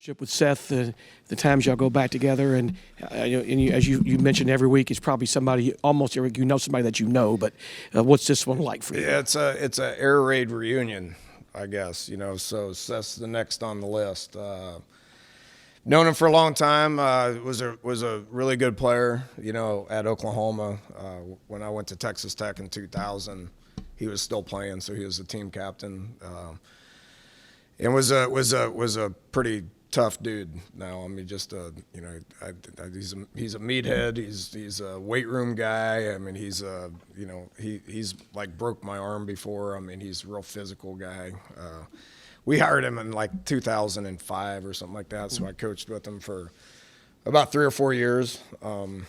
relationship with Seth, the times y'all go back together, and as you mentioned every week, it's probably somebody almost every week you know somebody that you know. But what's this one like for you? Yeah, it's a air raid reunion, I guess. So Seth's the next on the list. Known him for a long time. Was a really good player. At Oklahoma. When I went to Texas Tech in 2000, he was still playing, so he was the team captain. And was a pretty tough dude. Now, I mean, just he's a meathead. He's a weight room guy. I mean, he's like broke my arm before. I mean, he's a real physical guy. We hired him in like 2005 or something like that. So I coached with him for about 3 or 4 years. And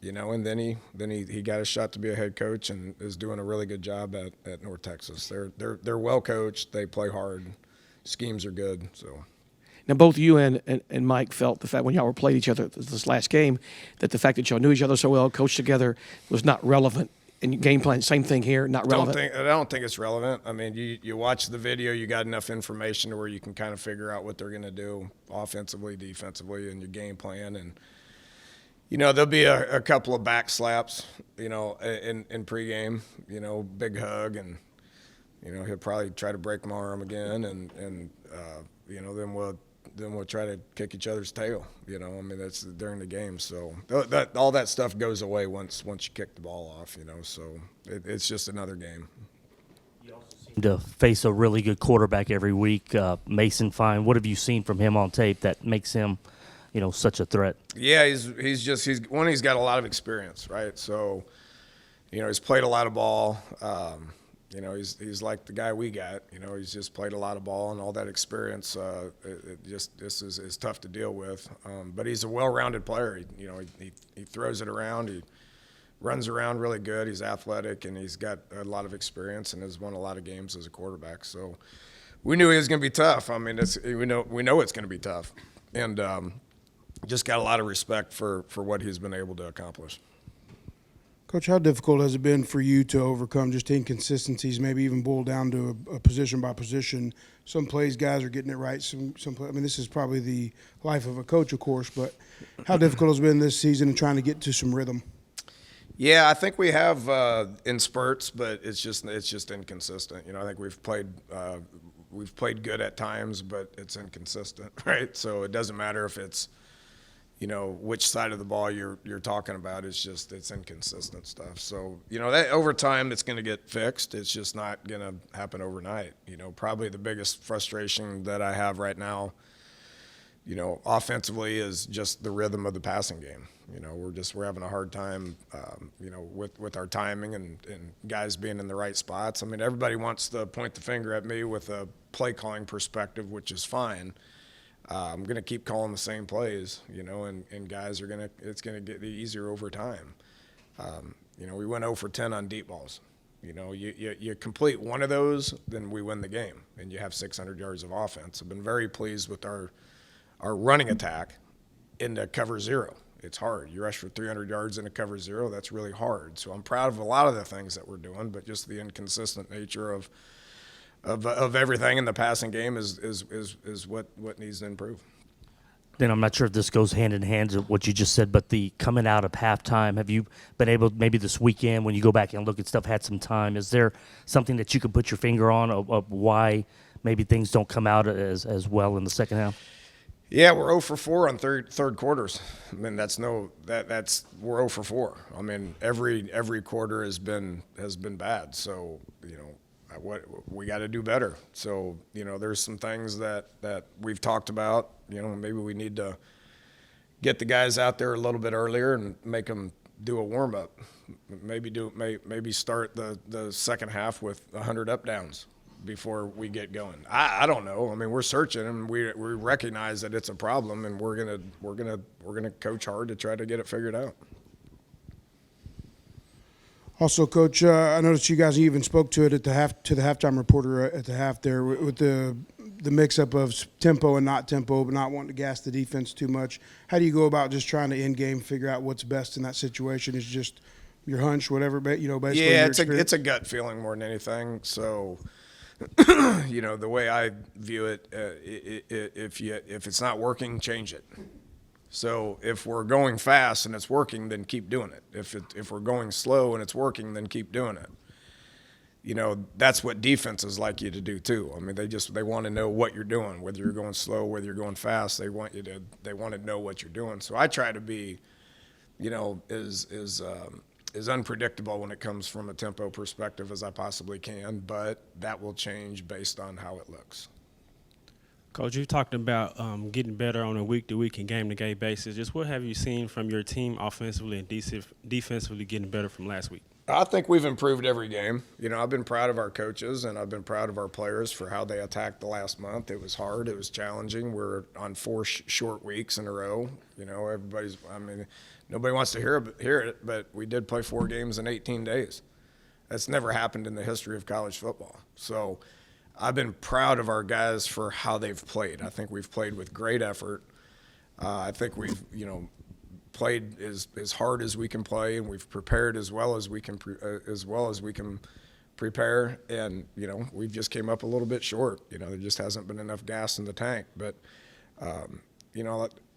then he got a shot to be a head coach and is doing a really good job at North Texas. They're well coached. They play hard. Schemes are good. So now both you and Mike felt the fact when y'all were played each other this last game that the fact that y'all knew each other so well, coached together, was not relevant in game plan. Same thing here, not relevant. I don't think it's relevant. I mean, you watch the video, you got enough information to where you can kind of figure out what they're going to do offensively, defensively, in your game plan. And there'll be a couple of back slaps, in pregame, big hug, and he'll probably try to break my arm again, and then we'll try to kick each other's tail. I mean, that's during the game. So all that stuff goes away once you kick the ball off. So it's just another game. You also seem to face a really good quarterback every week, Mason Fine. What have you seen from him on tape that makes him, such a threat? Yeah, he's got a lot of experience, right? So, he's played a lot of ball. He's like the guy we got. He's just played a lot of ball, and all that experience. This is tough to deal with. But he's a well-rounded player. He throws it around. He runs around really good. He's athletic, and he's got a lot of experience and has won a lot of games as a quarterback. So we knew he was going to be tough. I mean, we know it's going to be tough, and just got a lot of respect for what he's been able to accomplish. Coach, how difficult has it been for you to overcome just inconsistencies, maybe even boil down to a position by position? Some plays guys are getting it right. Some play, I mean, this is probably the life of a coach, of course, but how difficult has it been this season in trying to get to some rhythm? Yeah, I think we have in spurts, but it's just inconsistent. I think we've played good at times, but it's inconsistent, right? So it doesn't matter if it's which side of the ball you're talking about. It's inconsistent stuff. So, that over time it's going to get fixed. It's just not going to happen overnight. Probably the biggest frustration that I have right now, offensively, is just the rhythm of the passing game. We're having a hard time, with our timing and guys being in the right spots. I mean, everybody wants to point the finger at me with a play calling perspective, which is fine. I'm going to keep calling the same plays, and guys it's going to get easier over time. We went 0 for 10 on deep balls. You complete one of those, then we win the game, and you have 600 yards of offense. I've been very pleased with our running attack into cover zero. It's hard. You rush for 300 yards into cover zero, that's really hard. So I'm proud of a lot of the things that we're doing, but just the inconsistent nature of everything in the passing game is what needs to improve. Then I'm not sure if this goes hand in hand with what you just said, but the coming out of halftime, have you been able, maybe this weekend when you go back and look at stuff, had some time, is there something that you can put your finger on of why maybe things don't come out as well in the second half? Yeah, we're 0 for 4 on third quarters. I mean, we're 0 for 4. I mean, every quarter has been bad. So, what we got to do better. So, there's some things that we've talked about. Maybe we need to get the guys out there a little bit earlier and make them do a warm up. Maybe start the second half with 100 up downs before we get going. I don't know. I mean, we're searching and we recognize that it's a problem, and we're gonna coach hard to try to get it figured out. Also, Coach, I noticed you guys even spoke to it to the halftime reporter at the half there with the mix-up of tempo and not tempo, but not wanting to gas the defense too much. How do you go about just trying to in-game figure out what's best in that situation? Is just your hunch, whatever, basically? Yeah, it's a gut feeling more than anything. So The way I view it, if it's not working, change it. So if we're going fast and it's working, then keep doing it. If we're going slow and it's working, then keep doing it. That's what defenses like you to do too. I mean, they want to know what you're doing, whether you're going slow, whether you're going fast. They want to know what you're doing. So I try to be, as unpredictable when it comes from a tempo perspective as I possibly can, but that will change based on how it looks. Coach, you talked about getting better on a week-to-week and game-to-game basis. Just what have you seen from your team offensively and defensively getting better from last week? I think we've improved every game. I've been proud of our coaches and I've been proud of our players for how they attacked the last month. It was hard. It was challenging. We're on 4 short weeks in a row. Nobody wants to hear it, but we did play 4 games in 18 days. That's never happened in the history of college football. So I've been proud of our guys for how they've played. I think we've played with great effort. I think we've, played as hard as we can play, and we've prepared as well as we can prepare. And we've just came up a little bit short. There just hasn't been enough gas in the tank. But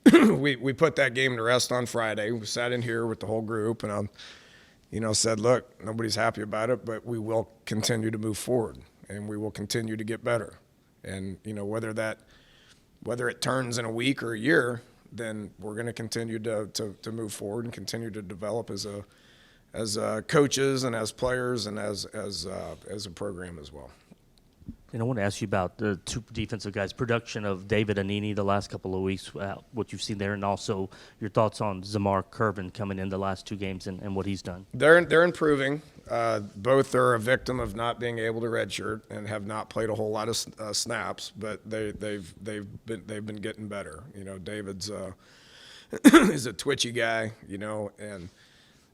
we put that game to rest on Friday. We sat in here with the whole group, and I said, look, nobody's happy about it, but we will continue to move forward, and we will continue to get better. And whether it turns in a week or a year, then we're going to continue to move forward and continue to develop as coaches and as players and as a program as well. And I want to ask you about the 2 defensive guys, production of David Anini the last couple of weeks, what you've seen there, and also your thoughts on Zamar Curvin coming in the last 2 games and what he's done. They're improving. Both are a victim of not being able to redshirt and have not played a whole lot of snaps, but they've been getting better. David's is a twitchy guy, and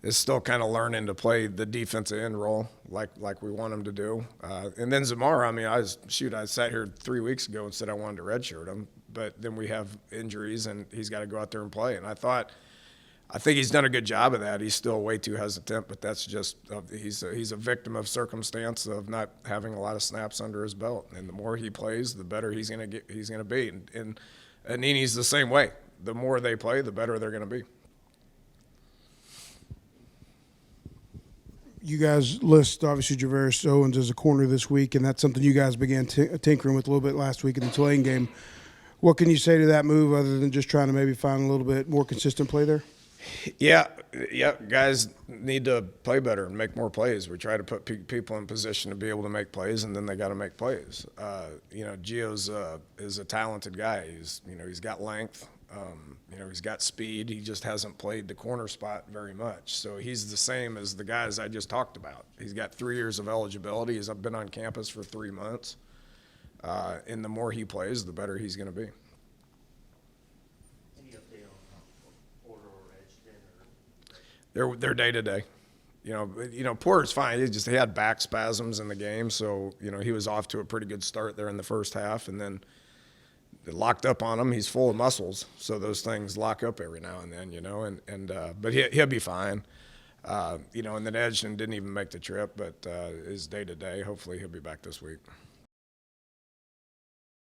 is still kind of learning to play the defensive end role like we want him to do. And then Zamar, I sat here 3 weeks ago and said I wanted to redshirt him, but then we have injuries and he's got to go out there and play. And I think he's done a good job of that. He's still way too hesitant, but that's just he's a victim of circumstance of not having a lot of snaps under his belt. And the more he plays, the better he's going to be. And Anini's the same way. The more they play, the better they're going to be. You guys list, obviously, Javarius Owens as a corner this week, and that's something you guys began tinkering with a little bit last week in the Tulane game. What can you say to that move other than just trying to maybe find a little bit more consistent play there? Yeah, guys need to play better and make more plays. We try to put people in position to be able to make plays, and then they got to make plays. Gio's is a talented guy. He's got length. He's got speed. He just hasn't played the corner spot very much. So he's the same as the guys I just talked about. He's got 3 years of eligibility. He's been on campus for 3 months. And the more he plays, the better he's going to be. Any update on Porter or Edge? They're day to day. Porter's fine. He had back spasms in the game, so he was off to a pretty good start there in the first half, and then it locked up on him. He's full of muscles, so those things lock up every now and then, but he'll be fine. And then Edge didn't even make the trip, but is day to day. Hopefully he'll be back this week.